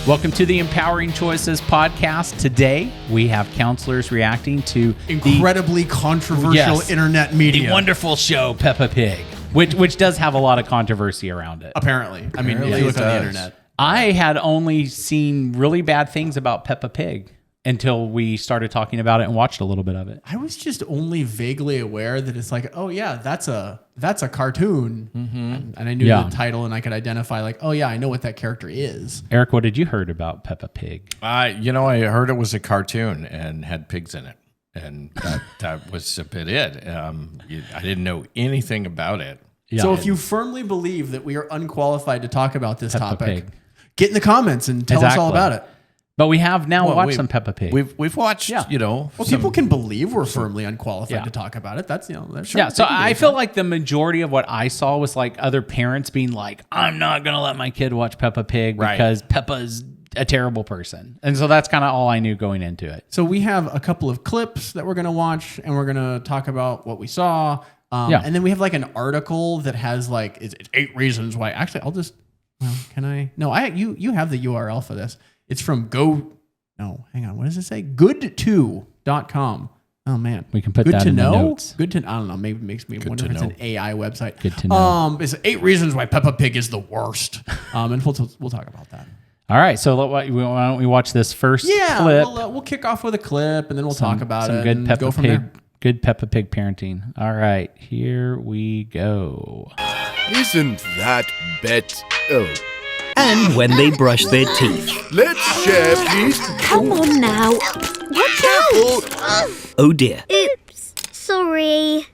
Welcome to the Empowering Choices podcast. Today, we have counselors reacting to incredibly controversial internet media. The wonderful show, Peppa Pig, which does have a lot of controversy around it. Apparently. I mean, if you look on the internet. I had only seen really bad things about Peppa Pig until we started talking about it and watched a little bit of it. I was just only vaguely aware that it's like, oh yeah, that's a cartoon. Mm-hmm. And I knew the title and I could identify like, oh yeah, I know what that character is. Eric, what did you heard about Peppa Pig? I heard it was a cartoon and had pigs in it. And that was a bit it. I didn't know anything about it. Yeah. So if you firmly believe that we are unqualified to talk about this Peppa topic, Pig. Get in the comments and tell us all about it. But we have now watched some Peppa Pig. We've watched, Well, people can believe we're firmly unqualified to talk about it. That's, that's So I feel like the majority of what I saw was like other parents being like, I'm not going to let my kid watch Peppa Pig because Peppa's a terrible person. And so that's kind of all I knew going into it. So we have a couple of clips that we're going to watch and we're going to talk about what we saw. And then we have like an article that has like, it's 8 reasons why. Actually, I'll just, can I? No, you have the URL for this. It's from hang on. What does it say? Good2.com. Oh man. We can put that in the notes. Good to, I don't know. Maybe it makes me wonder if it's an AI website. Good to know. It's 8 reasons why Peppa Pig is the worst. And we'll talk about that. All right. So why don't we watch this first clip? We'll kick off with a clip and then we'll talk about it. Good Peppa Pig. Good Peppa Pig parenting. All right. Here we go. Isn't that Oh. And when they brush their teeth. Let's share, please. Come on now. Watch out. Oh dear. Oops. Sorry.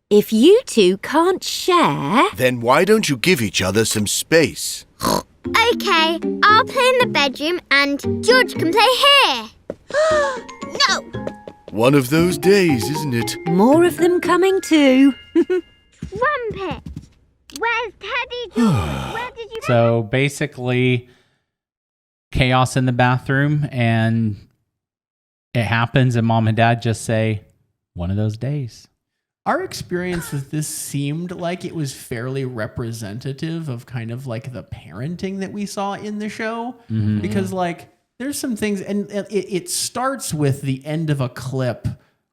If you two can't share... Then why don't you give each other some space? Okay, I'll play in the bedroom and George can play here. No. One of those days, isn't it? More of them coming too. Trumpet. Where's Teddy George? Where did you go? So basically, chaos in the bathroom, and it happens, and mom and dad just say, one of those days. Our experience with this seemed like it was fairly representative of kind of like the parenting that we saw in the show. Mm-hmm. Because like there's some things, and it starts with the end of a clip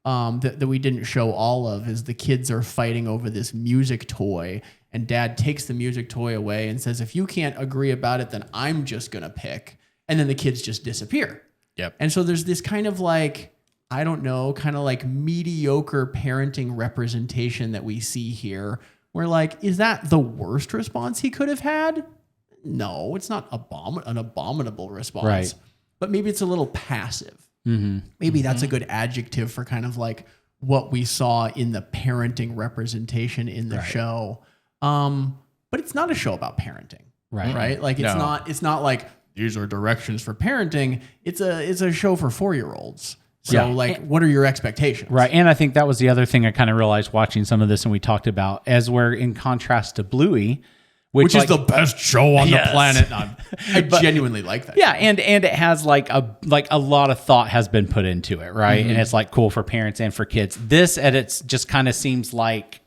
that we didn't show all of, is the kids are fighting over this music toy. And dad takes the music toy away and says, if you can't agree about it, then I'm just going to pick. And then the kids just disappear. Yep. And so there's this kind of like, I don't know, kind of like mediocre parenting representation that we see here. Where like, is that the worst response he could have had? No, it's not an abominable response. Right. But maybe it's a little passive. Mm-hmm. Maybe that's a good adjective for kind of like what we saw in the parenting representation in the show. But it's not a show about parenting, right? Like it's not like these are directions for parenting. It's a show for 4-year-olds. So what are your expectations? Right. And I think that was the other thing I kind of realized watching some of this, and we talked about, as we're in contrast to Bluey, which is the best show on the planet. I genuinely like that. Yeah, and it has like a lot of thought has been put into it, right? Mm-hmm. And it's like cool for parents and for kids. This edits just kind of seems like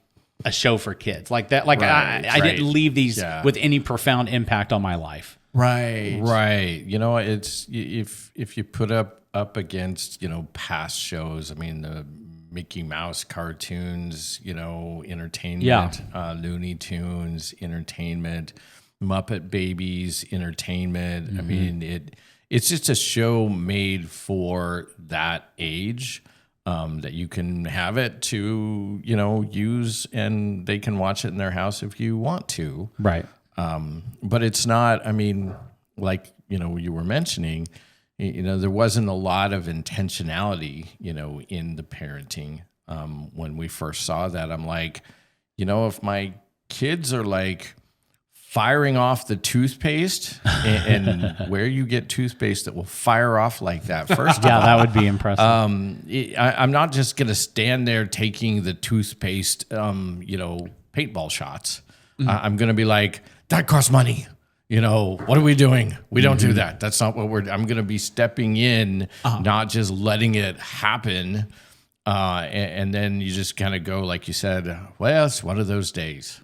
a show for kids, like that. Like I didn't leave these with any profound impact on my life. Right. It's if you put up against past shows. I mean the Mickey Mouse cartoons, entertainment, Looney Tunes, entertainment, Muppet Babies, entertainment. Mm-hmm. I mean, it's just a show made for that age, that you can have it to, use, and they can watch it in their house if you want to. Right. But it's not, I mean, like, you were mentioning, there wasn't a lot of intentionality, in the parenting. When we first saw that, I'm like, if my kids are like firing off the toothpaste and where you get toothpaste that will fire off like that, first of all, that would be impressive. I'm not just going to stand there taking the toothpaste, paintball shots. Mm-hmm. I'm going to be like, that costs money. What are we doing? We don't do that. That's not what I'm going to be stepping in, not just letting it happen. And then you just kind of go, like you said, well, it's one of those days.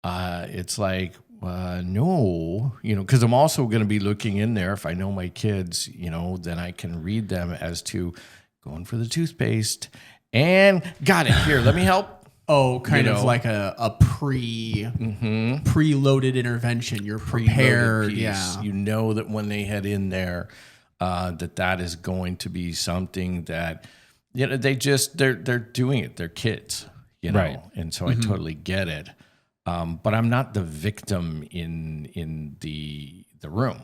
It's like, no, because I'm also going to be looking in there. If I know my kids, then I can read them as to going for the toothpaste and got it. Here, let me help. Oh, kind of like a preloaded intervention. You're prepared. Piece. Yeah. You know that when they head in there, that is going to be something that, they're doing it. They're kids, Right. And so I totally get it. But I'm not the victim in the room.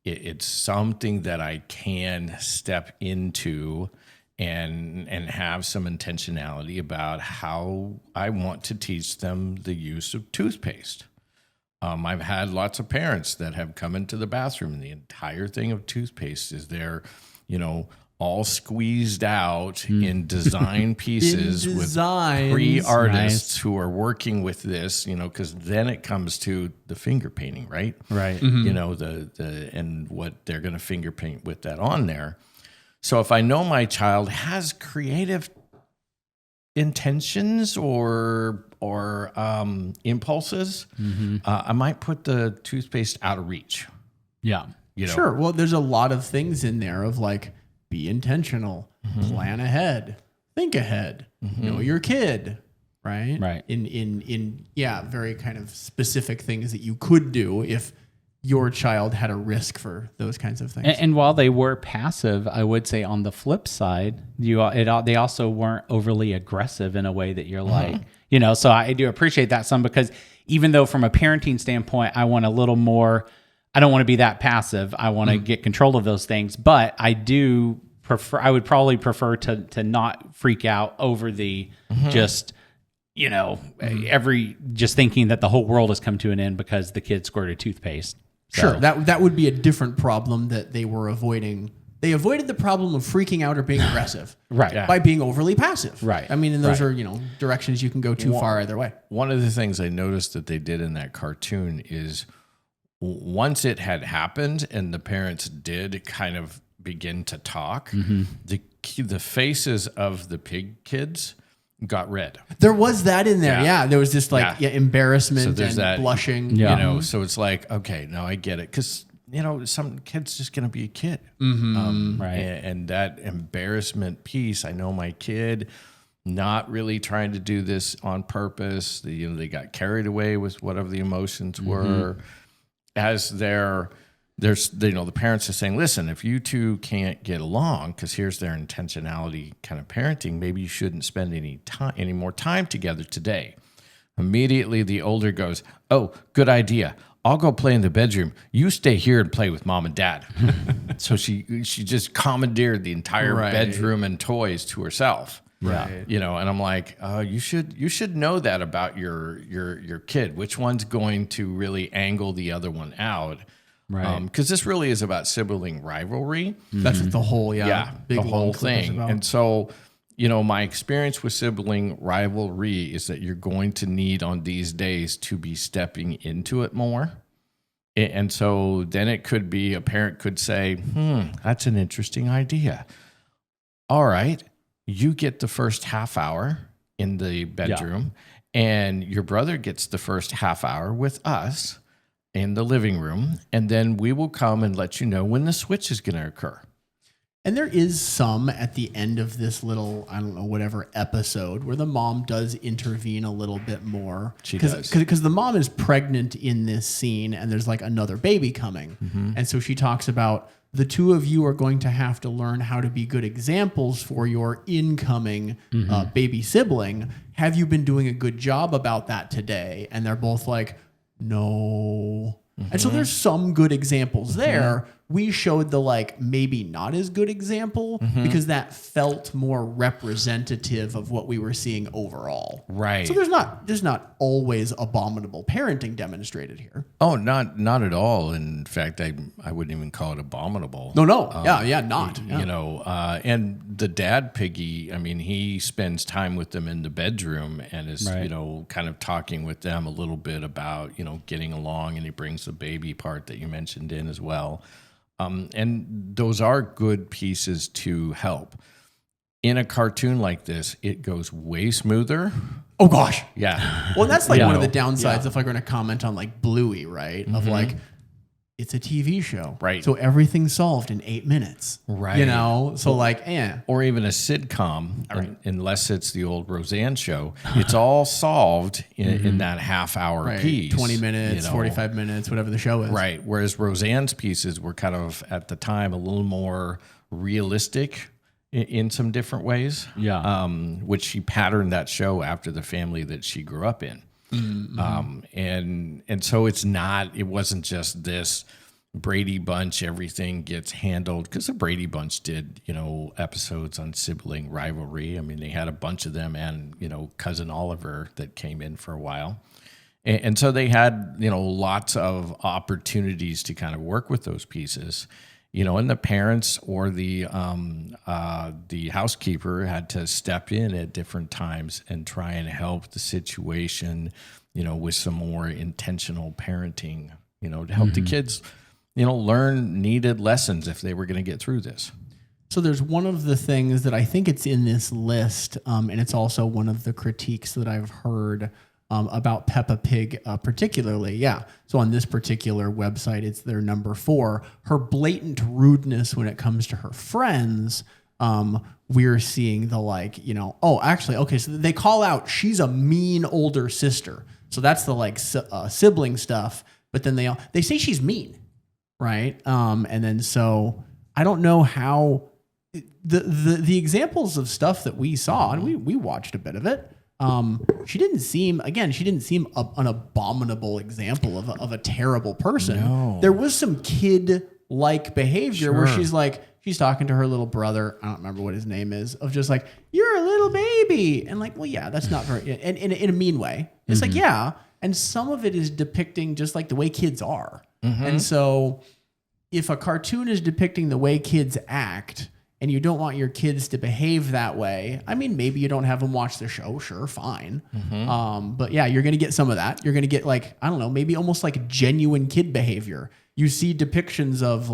It's something that I can step into and have some intentionality about how I want to teach them the use of toothpaste. I've had lots of parents that have come into the bathroom and the entire thing of toothpaste is there, all squeezed out in design pieces with pre-artists who are working with this, because then it comes to the finger painting, right? Right. The and what they're going to finger paint with that on there. So if I know my child has creative intentions or impulses, I might put the toothpaste out of reach. Yeah. Sure. Well, there's a lot of things in there of like, be intentional, plan ahead, think ahead, know your kid, right? Right. In very kind of specific things that you could do if your child had a risk for those kinds of things. And while they were passive, I would say on the flip side, they also weren't overly aggressive in a way that you're like, so I do appreciate that some, because even though from a parenting standpoint, I want a little more, I don't want to be that passive. I want to get control of those things, but I would probably prefer to not freak out over the just, just thinking that the whole world has come to an end because the kid squirted toothpaste. So. Sure, that would be a different problem that they were avoiding. They avoided the problem of freaking out or being aggressive, right? By being overly passive, right? I mean, and those are directions you can go too far either way. One of the things I noticed that they did in that cartoon is once it had happened and the parents did kind of begin to talk, the faces of the pig kids got red. There was that in there. Yeah. There was this embarrassment and blushing. So it's like, okay, now I get it. Because, some kid's just going to be a kid. Right. And that embarrassment piece, I know my kid not really trying to do this on purpose. They got carried away with whatever the emotions were. As the parents are saying, listen, if you two can't get along, because here's their intentionality kind of parenting, maybe you shouldn't spend any more time together today. Immediately, the older goes, oh, good idea. I'll go play in the bedroom. You stay here and play with mom and dad. So she just commandeered the entire bedroom and toys to herself. Right. And I'm like, you should know that about your kid. Which one's going to really angle the other one out? Right. Because this really is about sibling rivalry. That's what the whole big the whole thing. About. And so, my experience with sibling rivalry is that you're going to need on these days to be stepping into it more. And so then it could be a parent could say, that's an interesting idea. All right. You get the first half hour in the bedroom, and your brother gets the first half hour with us in the living room, and then we will come and let you know when the switch is going to occur. And there is some at the end of this little, I don't know, whatever episode where the mom does intervene a little bit more. She does. Because the mom is pregnant in this scene and there's like another baby coming. And so she talks about the two of you are going to have to learn how to be good examples for your incoming baby sibling. Have you been doing a good job about that today? And they're both like, no. And so there's some good examples there. We showed the maybe not as good example because that felt more representative of what we were seeing overall. Right. So there's not always abominable parenting demonstrated here. Oh, not at all. In fact, I wouldn't even call it abominable. No. Not. Yeah. And the dad piggy, I mean, he spends time with them in the bedroom and is, kind of talking with them a little bit about, getting along, and he brings the baby part that you mentioned in as well. And those are good pieces to help. in a cartoon like this, it goes way smoother. Oh gosh. Yeah. Well, that's like one of the downsides if I'm going to comment on like Bluey, right? Of like, it's a TV show. Right. So everything's solved in 8 minutes. Right. You know? So like, Or even a sitcom, unless it's the old Roseanne show, it's all solved in that half-hour piece. 20 minutes, 45 minutes, whatever the show is. Right. Whereas Roseanne's pieces were kind of, at the time, a little more realistic in some different ways. Yeah. Which she patterned that show after the family that she grew up in. And so it wasn't just this Brady Bunch, everything gets handled, because the Brady Bunch did, episodes on sibling rivalry. I mean, they had a bunch of them, and, Cousin Oliver that came in for a while. And so they had, lots of opportunities to kind of work with those pieces. And the parents or the housekeeper had to step in at different times and try and help the situation, with some more intentional parenting, to help the kids, learn needed lessons if they were going to get through this. So there's one of the things that I think it's in this list, and it's also one of the critiques that I've heard about Peppa Pig particularly. Yeah. So on this particular website, it's their number 4. Her blatant rudeness when it comes to her friends, we're seeing the okay, so they call out she's a mean older sister. So that's the sibling stuff. But then they say she's mean, right? And then so I don't know how the examples of stuff that we saw, and we watched a bit of it. She didn't seem an abominable example of a terrible person. No. There was some kid-like behavior where she's talking to her little brother. I don't remember what his name is, of just like, you're a little baby. And well, yeah, that's not very, and in a mean way. It's like, yeah. And some of it is depicting just like the way kids are. And so if a cartoon is depicting the way kids act, and you don't want your kids to behave that way, I mean, maybe you don't have them watch the show. Sure, fine. But yeah, you're going to get some of that. You're going to get maybe almost like genuine kid behavior. You see depictions of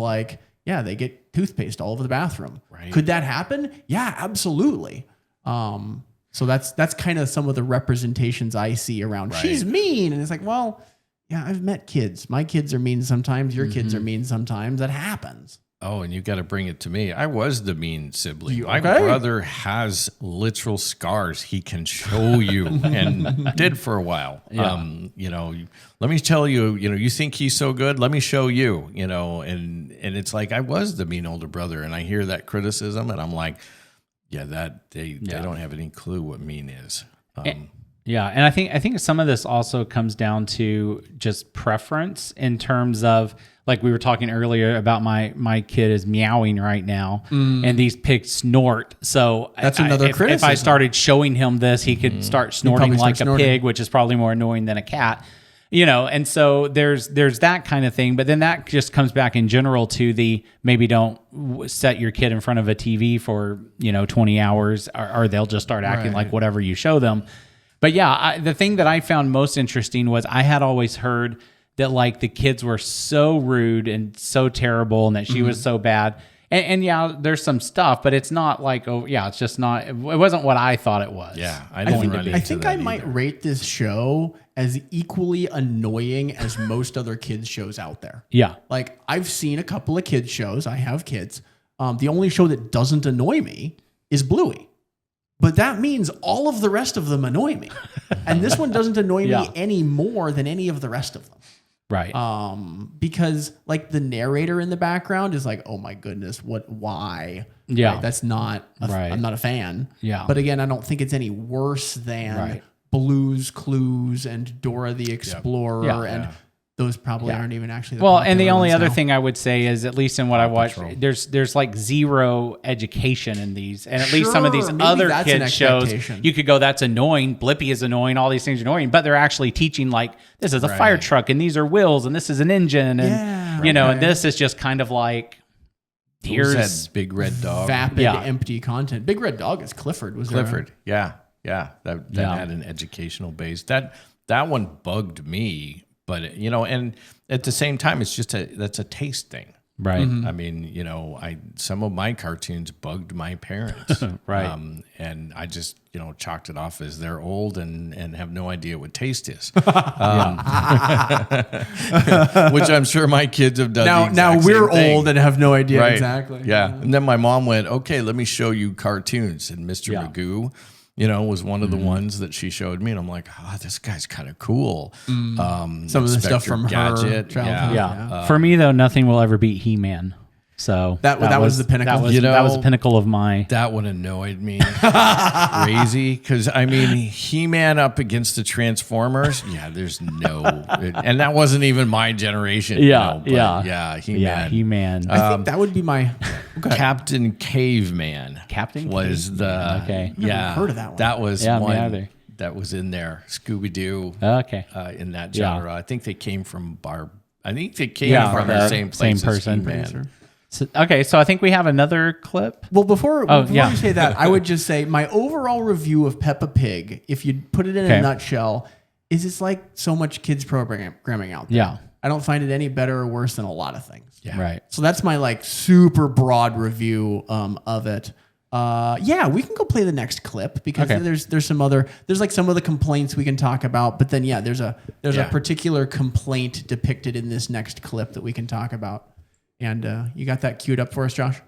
they get toothpaste all over the bathroom. Right. Could that happen? Yeah, absolutely. So that's kind of some of the representations I see around. Right. She's mean. And it's like, well, yeah, I've met kids. My kids are mean sometimes. Your kids are mean sometimes. That happens. Oh, and you got to bring it to me. I was the mean sibling. My brother has literal scars he can show you and did for a while. Yeah. Let me tell you, you think he's so good. Let me show you, and it's like, I was the mean older brother, and I hear that criticism and I'm like, yeah, they don't have any clue what mean is. Yeah, and I think some of this also comes down to just preference in terms of, like we were talking earlier about my kid is meowing right now, and these pigs snort. So that's another criticism. If I started showing him this, he could start snorting like a pig, which is probably more annoying than a cat. And so there's that kind of thing. But then that just comes back in general to the maybe don't set your kid in front of a TV for 20 hours, or they'll just start acting like whatever you show them. But yeah, the thing that I found most interesting was I had always heard that the kids were so rude and so terrible, and that she was so bad. And yeah, there's some stuff, but it's not it's just not. It wasn't what I thought it was. Yeah, I think I might rate this show as equally annoying as most other kids shows out there. Yeah, I've seen a couple of kids shows. I have kids. The only show that doesn't annoy me is Bluey. But that means all of the rest of them annoy me. And this one doesn't annoy me any more than any of the rest of them. Right. Because the narrator in the background is like, oh my goodness, why? Yeah. Right? That's not, I'm not a fan. Yeah. But again, I don't think it's any worse than Blue's Clues and Dora the Explorer and those probably aren't even actually the and the only other now. thing I would say is, at least in what I watched, there's zero education in these, and at least some of these other kids shows, you could go, that's annoying. Blippi is annoying. All these things are annoying, but they're actually teaching this is a fire truck, and these are wheels, and this is an engine, and and this is just kind of here's that Big Red Dog, vapid, empty content. Big Red Dog is Clifford. Was Clifford? That had an educational base. That one bugged me. But and at the same time, it's just that's a taste thing. Right. I mean, some of my cartoons bugged my parents. Right. And I just, chalked it off as they're old and have no idea what taste is. Which I'm sure my kids have done. Now we're thing. old and have no idea Right. exactly. Yeah. And then my mom went, okay, let me show you cartoons. And Mr. Magoo, was one of the ones that she showed me. And I'm like, this guy's kind of cool. Some of the stuff from her Gadget. childhood. Yeah. For me, though, nothing will ever beat He-Man. So that was the pinnacle. That was the pinnacle of my. That one annoyed me crazy because He-Man up against the Transformers. Yeah, there's and that wasn't even my generation. Yeah, He-Man. Yeah, He-Man. I think that would be my Captain Caveman. Captain was Caveman. the Okay. Yeah, heard of that one. That was me one either. that was in there. Scooby Doo. Okay. In that genre, I think they came from I think they came from the same place as person. He-Man. So I think we have another clip. Well, before yeah. you say that, I would just say my overall review of Peppa Pig, if you put it in a nutshell, is it's like so much kids programming out there. Yeah. I don't find it any better or worse than a lot of things. Yeah. Right. So that's my super broad review of it. We can go play the next clip because there's some of the complaints we can talk about, but then there's a particular complaint depicted in this next clip that we can talk about. And you got that queued up for us, Josh?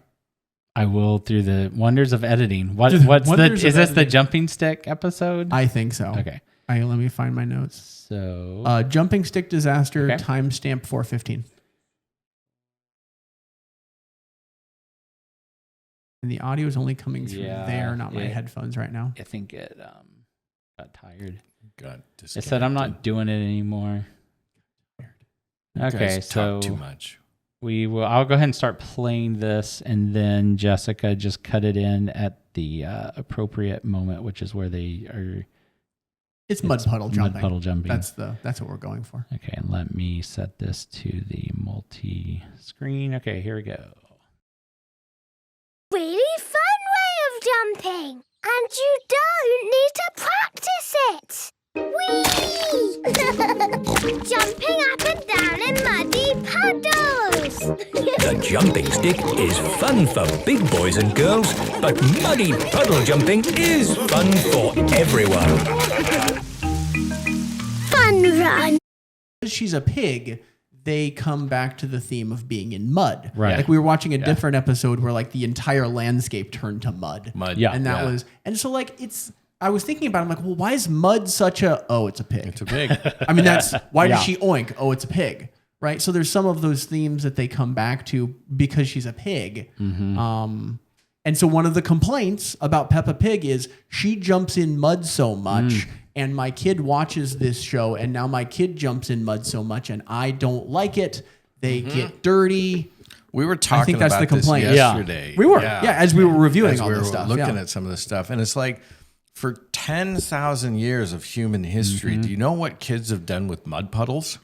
I will through the wonders of editing. Is this the jumping stick episode? I think so. Okay. Let me find my notes. So jumping stick disaster, timestamp 4:15. And the audio is only coming through there, not my headphones right now. I think it got tired. Got It said I'm not doing it anymore. Okay, so too much. I'll go ahead and start playing this, and then Jessica just cut it in at the appropriate moment, which is where they are. It's mud puddle jumping. Mud puddle jumping. That's what we're going for. Okay, and let me set this to the multi-screen. Okay, here we go. Really fun way of jumping, and you don't need to practice it. Whee! Jumping up and down in muddy puddles. The jumping stick is fun for big boys and girls, but muddy puddle jumping is fun for everyone. Fun run. Because she's a pig, they come back to the theme of being in mud. Right. Like we were watching a different episode where the entire landscape turned to mud. Yeah. And that was, and so I was thinking about it, I'm like, well, why is mud such it's a pig. It's a pig. I mean, why does she oink? Oh, it's a pig. Right. So there's some of those themes that they come back to because she's a pig. Mm-hmm. And so one of the complaints about Peppa Pig is she jumps in mud so much and my kid watches this show and now my kid jumps in mud so much and I don't like it. They get dirty. We were talking that's about the complaint. this yesterday. We were. Yeah, as we were reviewing all we this were stuff. looking at some of this stuff. And it's like, for 10,000 years of human history, do you know what kids have done with mud puddles?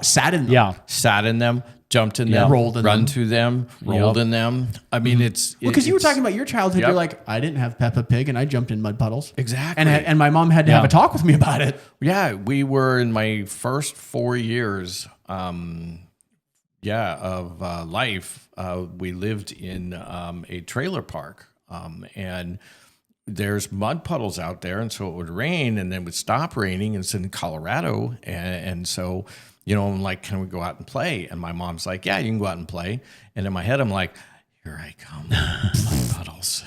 Sat in them. Yeah. Sat in them, jumped in them, rolled in run them. to them, rolled in them. I mean, it's... Because you were talking about your childhood. Yep. You're like, I didn't have Peppa Pig and I jumped in mud puddles. Exactly. And my mom had to have a talk with me about it. Yeah, we were in my first 4 years of life. We lived in a trailer park, and there's mud puddles out there, and so it would rain, and then it would stop raining. And it's in Colorado, and so I'm like, can we go out and play? And my mom's like, yeah, you can go out and play. And in my head, I'm like, here I come, mud puddles.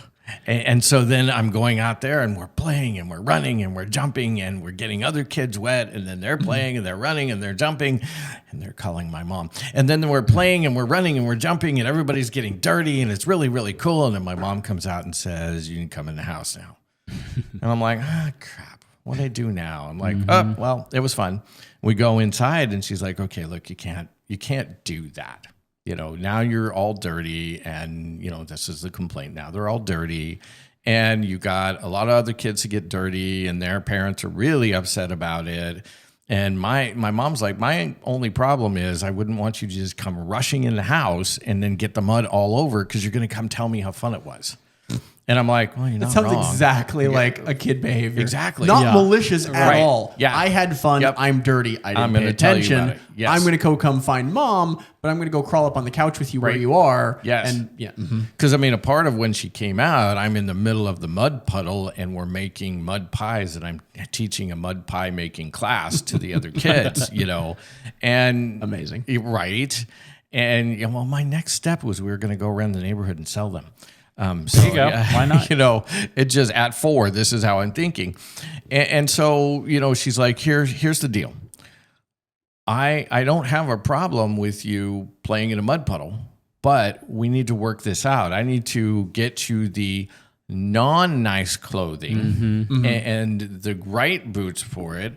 And so then I'm going out there and we're playing and we're running and we're jumping and we're getting other kids wet. And then they're playing and they're running and they're jumping and they're calling my mom. And then we're playing and we're running and we're jumping and everybody's getting dirty and it's really, really cool. And then my mom comes out and says, you can come in the house now. And I'm like, crap, what do I do now? I'm like, oh, well, it was fun. We go inside and she's like, okay, look, you can't do that. Now you're all dirty and, this is the complaint now. They're all dirty and you got a lot of other kids who get dirty and their parents are really upset about it. And my mom's like, my only problem is I wouldn't want you to just come rushing in the house and then get the mud all over because you're going to come tell me how fun it was. And I'm like, well, you're not That sounds wrong. exactly like a kid behavior. Exactly. Not Yeah. malicious at Right. all. Yeah. I had fun. Yep. I'm dirty. I I'm didn't pay gonna tell you attention. about it. Yes. I'm going to go come find mom, but I'm going to go crawl up on the couch with you where Right. you are. Yes. And yeah. Because I mean, a part of when she came out, I'm in the middle of the mud puddle and we're making mud pies, and I'm teaching a mud pie making class to the other kids, and Amazing. right? And well, my next step was we were going to go around the neighborhood and sell them. There you go. Why not? It just at 4, this is how I'm thinking. And so, she's like, here's the deal. I don't have a problem with you playing in a mud puddle, but we need to work this out. I need to get you the non-nice clothing and the right boots for it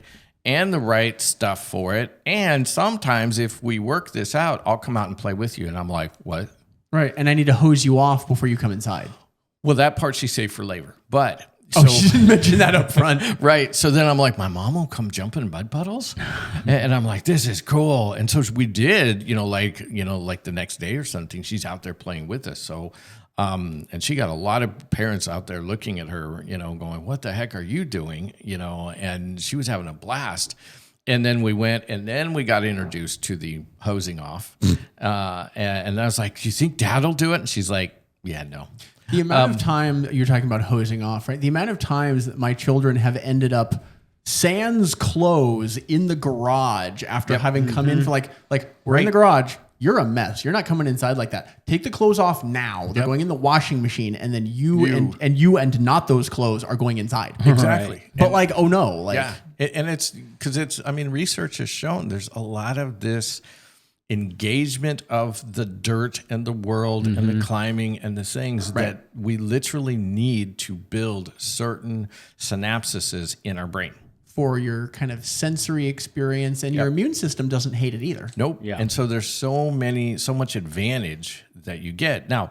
and the right stuff for it. And sometimes if we work this out, I'll come out and play with you. And I'm like, what? Right. And I need to hose you off before you come inside. Well, that part she saved for later. But She didn't mention that up front. right. So then I'm like, my mom will come jump in mud puddles. And I'm like, this is cool. And so we did, like the next day or something, she's out there playing with us. So, and she got a lot of parents out there looking at her, going, what the heck are you doing? And she was having a blast. And then we went, and then we got introduced to the hosing off. And I was like, do you think Dad will do it? And she's like, yeah, no. The amount of time you're talking about hosing off, right? The amount of times that my children have ended up sans clothes in the garage after having come in for like we're in the garage. You're a mess. You're not coming inside like that. Take the clothes off now. They're going in the washing machine, and then you and not those clothes are going inside. Exactly. Right. But oh no, yeah. And it's because research has shown there's a lot of this engagement of the dirt and the world and the climbing and the things that we literally need to build certain synapses in our brain. For your kind of sensory experience, and your immune system doesn't hate it either. Nope. Yeah. And so there's so much advantage that you get. Now,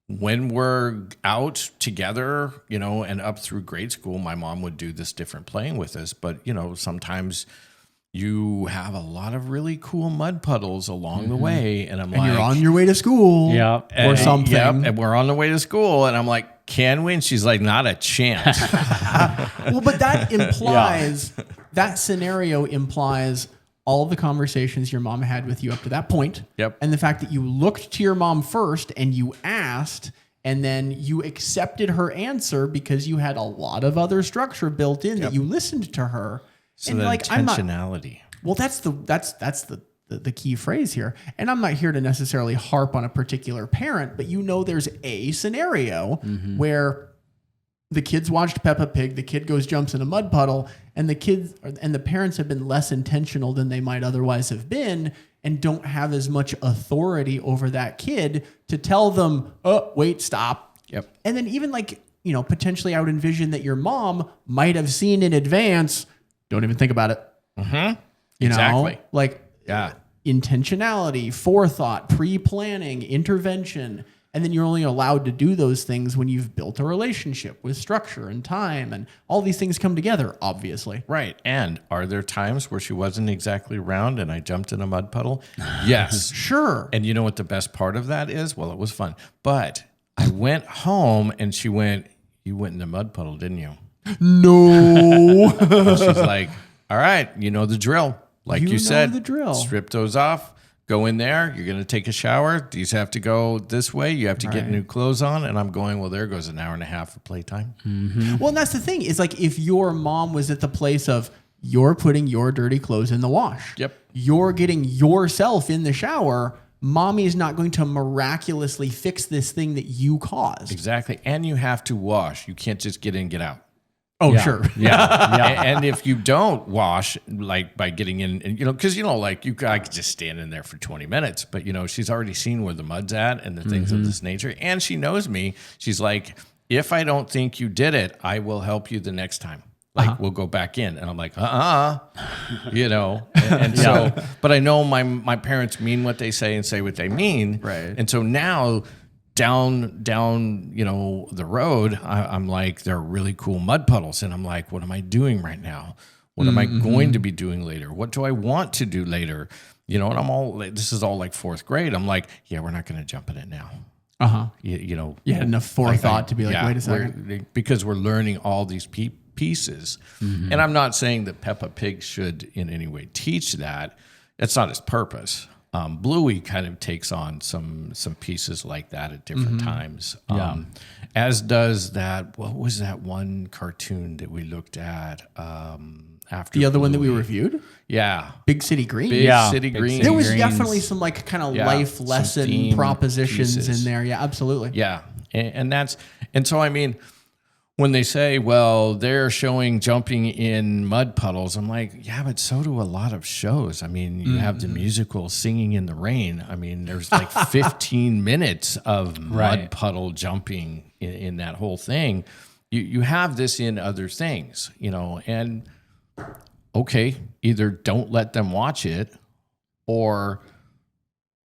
when we're out together, and up through grade school, my mom would do this different playing with us. But, sometimes you have a lot of really cool mud puddles along the way. And I'm like, You're on your way to school. Yeah. Or something. Yep, and we're on the way to school. And I'm like, can we? And she's like, not a chance. Well, but that implies, that scenario implies all the conversations your mom had with you up to that point. Yep. And the fact that you looked to your mom first and you asked, and then you accepted her answer because you had a lot of other structure built in that you listened to her. So and the I'm intentionality. not, well, that's the key phrase here. And I'm not here to necessarily harp on a particular parent, but there's a scenario where the kids watched Peppa Pig, the kid jumps in a mud puddle, and the parents have been less intentional than they might otherwise have been, and don't have as much authority over that kid to tell them, oh, wait, stop. Yep. And then even potentially I would envision that your mom might have seen in advance, don't even think about it. Mm-hmm. Exactly. Yeah. Intentionality, forethought, pre-planning, intervention. And then you're only allowed to do those things when you've built a relationship with structure and time, and all these things come together, obviously. Right. And are there times where she wasn't exactly round and I jumped in a mud puddle? Yes. Sure. And you know what the best part of that is? Well, it was fun. But I went home and she went, you went in the mud puddle, didn't you? No. And she's like, all right, you know the drill. Like you said, the drill. Strip those off. Go in there. You're going to take a shower. These have to go this way. You have to get new clothes on. And I'm going, well, there goes an hour and a half of playtime. Mm-hmm. Well, and that's the thing. Is if your mom was at the place of you're putting your dirty clothes in the wash. Yep. You're getting yourself in the shower. Mommy is not going to miraculously fix this thing that you caused. Exactly. And you have to wash. You can't just get in, get out. Oh, sure. Yeah. And if you don't wash, by getting in, and because I could just stand in there for 20 minutes, but she's already seen where the mud's at and the things of this nature, and she knows me. She's like, if I don't think you did it, I will help you the next time. We'll go back in, and I'm like, and so, but I know my parents mean what they say and say what they mean, right? And so now, down the road, I'm like, there are really cool mud puddles, and I'm like, what am I doing right now? What am I going to be doing later? What do I want to do later? And I'm all, this is all like fourth grade. I'm like, yeah, we're not going to jump in it now. You know, You had enough forethought to be like, wait a second. because we're learning all these pieces. And I'm not saying that Peppa Pig should in any way teach that. That's not its purpose. Bluey kind of takes on some pieces like that at different times. As does that, what was that one cartoon that we looked at after The other one that we Bluey? reviewed? Yeah. Big City Green. Big City Big Green. City There was Greens. definitely some like kind of life some lesson theme propositions pieces. in there. Yeah, absolutely. Yeah. And so, I mean, when they say, well, they're showing jumping in mud puddles, I'm like, yeah, but so do a lot of shows. I mean, you have the musical Singing in the Rain. I mean, there's like 15 minutes of mud puddle jumping in that whole thing. You have this in other things, you know, and okay, either don't let them watch it or,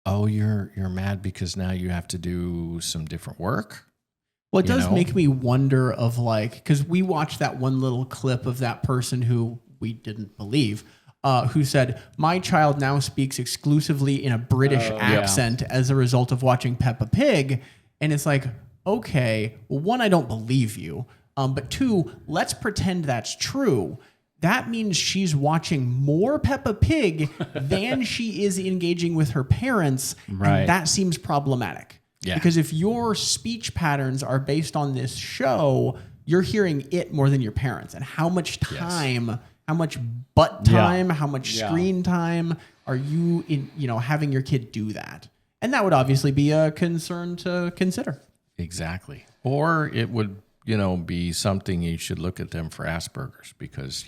oh, you're mad because now you have to do some different work. Well, it does make me wonder of like, because we watched that one little clip of that person who we didn't believe, who said, my child now speaks exclusively in a British accent as a result of watching Peppa Pig. And it's like, okay, well, one, I don't believe you. But two, let's pretend that's true. That means she's watching more Peppa Pig than she is engaging with her parents. Right. And that seems problematic. Yeah. Because if your speech patterns are based on this show, you're hearing it more than your parents. And how much time, how much butt time, how much screen time are you having your kid do that? And that would obviously be a concern to consider. Exactly. Or it would, be something you should look at them for Asperger's because,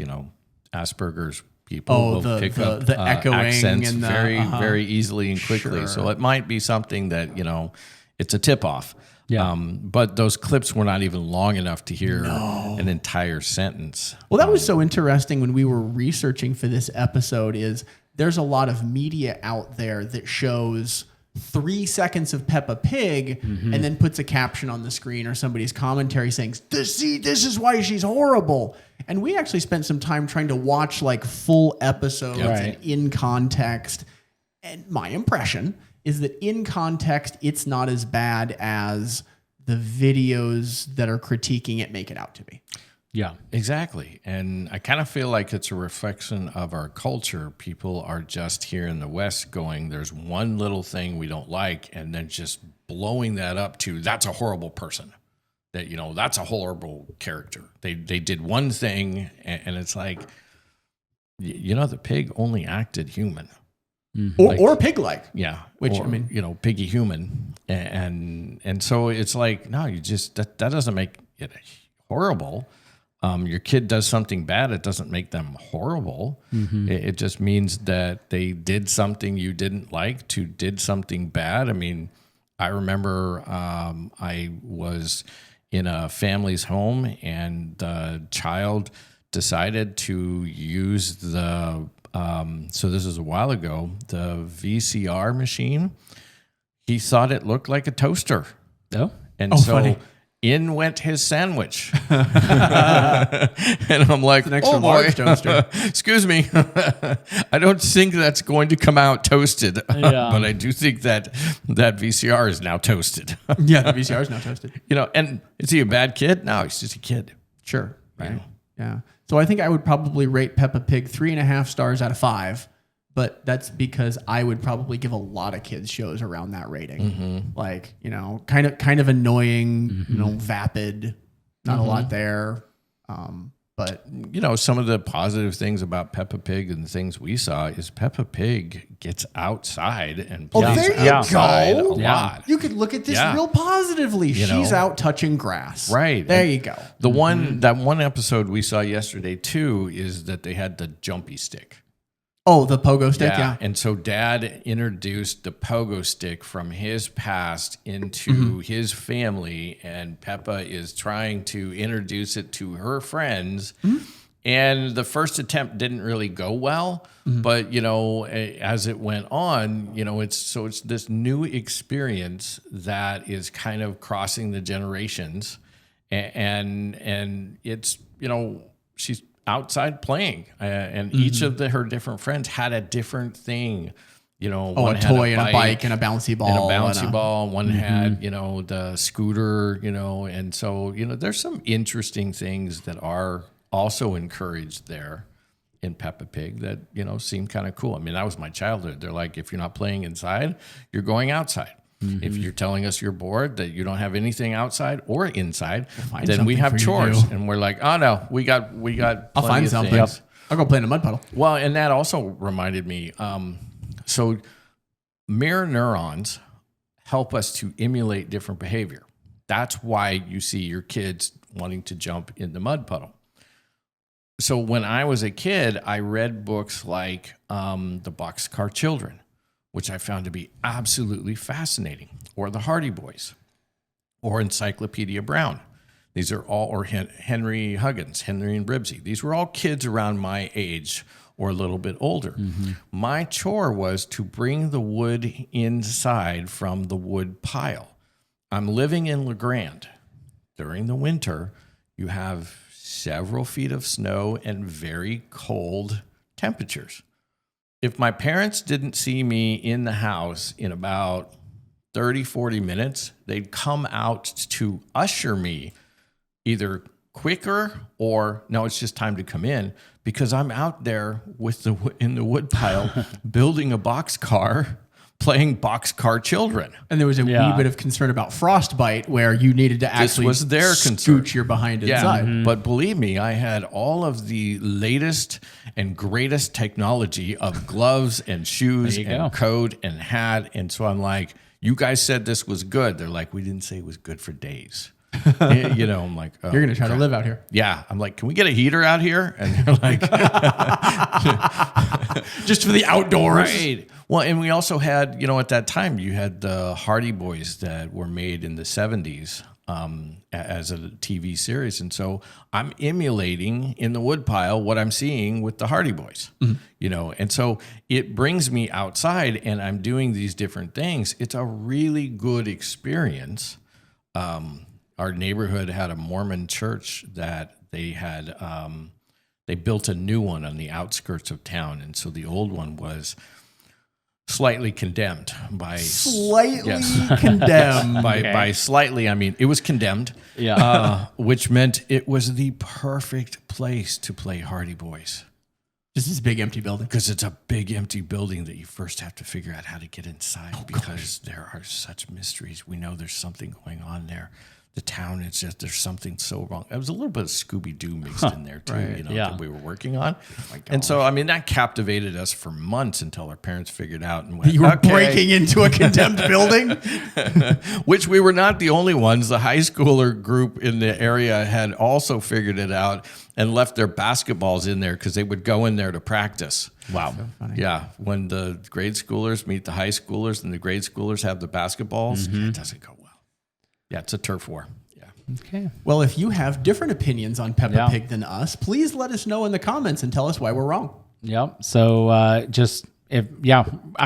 Asperger's people will pick up the echoing accents and the, very easily and quickly. Sure. So it might be something that, it's a tip-off. Yeah. But those clips were not even long enough to hear an entire sentence. Well, that was so interesting when we were researching for this episode is there's a lot of media out there that shows 3 seconds of Peppa Pig and then puts a caption on the screen or somebody's commentary saying, this is why she's horrible. And we actually spent some time trying to watch like full episodes and in context. And my impression is that in context, it's not as bad as the videos that are critiquing it make it out to be. Yeah. Exactly. And I kind of feel like it's a reflection of our culture. People are just here in the West going, there's one little thing we don't like, and then just blowing that up to, that's a horrible person. That, that's a horrible character. They did one thing, and it's like, the pig only acted human. Or pig-like. Yeah. Which, or, piggy human. And so it's like, no, you just, that doesn't make it horrible. Your kid does something bad, it doesn't make them horrible. It just means that they did something you didn't like, did something bad. I mean, I remember I was in a family's home and the child decided to use so this is a while ago, the VCR machine. He thought it looked like a toaster. Oh? And funny. In went his sandwich. And I'm like, an extra oh boy, large toaster. Excuse me. I don't think that's going to come out toasted. Yeah. But I do think that VCR is now toasted. Yeah, the VCR is now toasted. And is he a bad kid? No, he's just a kid. Sure. Right. Yeah. So I think I would probably rate Peppa Pig 3.5 stars out of 5. But that's because I would probably give a lot of kids shows around that rating. Like, kind of annoying, vapid, not a lot there. But some of the positive things about Peppa Pig and the things we saw is Peppa Pig gets outside and plays there you outside go. a lot. you could look at this real positively. She's out touching grass. Right. There you go. That one episode we saw yesterday too is that they had the jumpy stick. Oh, the pogo stick, yeah. And so Dad introduced the pogo stick from his past into his family, and Peppa is trying to introduce it to her friends. And the first attempt didn't really go well, but as it went on, it's this new experience that is kind of crossing the generations, and it's she's outside playing, and each of her different friends had a different thing You know, a toy and a bike and a bouncy ball. One had, you know, the scooter, you know, and so, you know, there's some interesting things that are also encouraged there in Peppa Pig that, you know, seem kind of cool. I mean, that was my childhood. They're like, if you're not playing inside, you're going outside. If you're telling us you're bored, that you don't have anything outside or inside, then we have chores. And we're like, oh no, we got I'll find something. Things. I'll go play in a mud puddle. Well, and that also reminded me, so mirror neurons help us to emulate different behavior. That's why you see your kids wanting to jump in the mud puddle. So when I was a kid, I read books like The Boxcar Children, which I found to be absolutely fascinating, or The Hardy Boys, or Encyclopedia Brown. These are all, or Henry Huggins, Henry and Bribsy. These were all kids around my age or a little bit older. My chore was to bring the wood inside from the wood pile. I'm living in LeGrand. During the winter, you have several feet of snow and very cold temperatures. If my parents didn't see me in the house in about 30, 40 minutes, they'd come out to usher me either quicker or, no, it's just time to come in, because I'm out there in the wood pile building a boxcar, playing Boxcar Children. And there was a wee bit of concern about frostbite where you needed to actually was their scooch your behind inside. But believe me, I had all of the latest and greatest technology of gloves and shoes and coat and hat. And so I'm like, you guys said this was good. They're like, we didn't say it was good for days. You know, I'm like, oh, you're going to try to live out here. Yeah. I'm like, can we get a heater out here? And they're like, just for the outdoors. Right. Well, and we also had, you know, at that time, you had the Hardy Boys that were made in the 70s as a TV series. And so I'm emulating in the woodpile what I'm seeing with the Hardy Boys, you know, and so it brings me outside and I'm doing these different things. It's a really good experience. Our neighborhood had a Mormon church that they had, they built a new one on the outskirts of town. And so the old one was slightly condemned by condemned by slightly. I mean, it was condemned, which meant it was the perfect place to play Hardy Boys. Just this big empty building, because it's a big empty building that you first have to figure out how to get inside because there are such mysteries. We know there's something going on there. The town, it's just, there's something so wrong. There was a little bit of Scooby-Doo mixed in there too, you know, that we were working on. And so, I mean, that captivated us for months until our parents figured out and went, you were breaking into a condemned building? Which we were not the only ones. The high schooler group in the area had also figured it out and left their basketballs in there because they would go in there to practice. Wow. So yeah. When the grade schoolers meet the high schoolers and the grade schoolers have the basketballs, it doesn't go well. Yeah, it's a turf war. Yeah. Okay. Well, if you have different opinions on Peppa Pig than us, please let us know in the comments and tell us why we're wrong. Yep. So I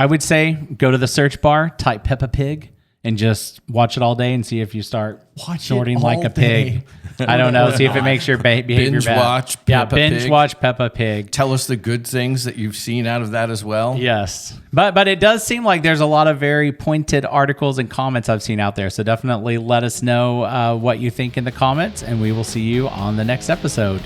would say go to the search bar, type Peppa Pig, and just watch it all day and see if you start snorting like a pig. I don't know. See if it makes your behavior binge bad. Watch Peppa Pig. Watch Peppa Pig. Tell us the good things that you've seen out of that as well. Yes. But it does seem like there's a lot of very pointed articles and comments I've seen out there. So definitely let us know what you think in the comments, and we will see you on the next episode.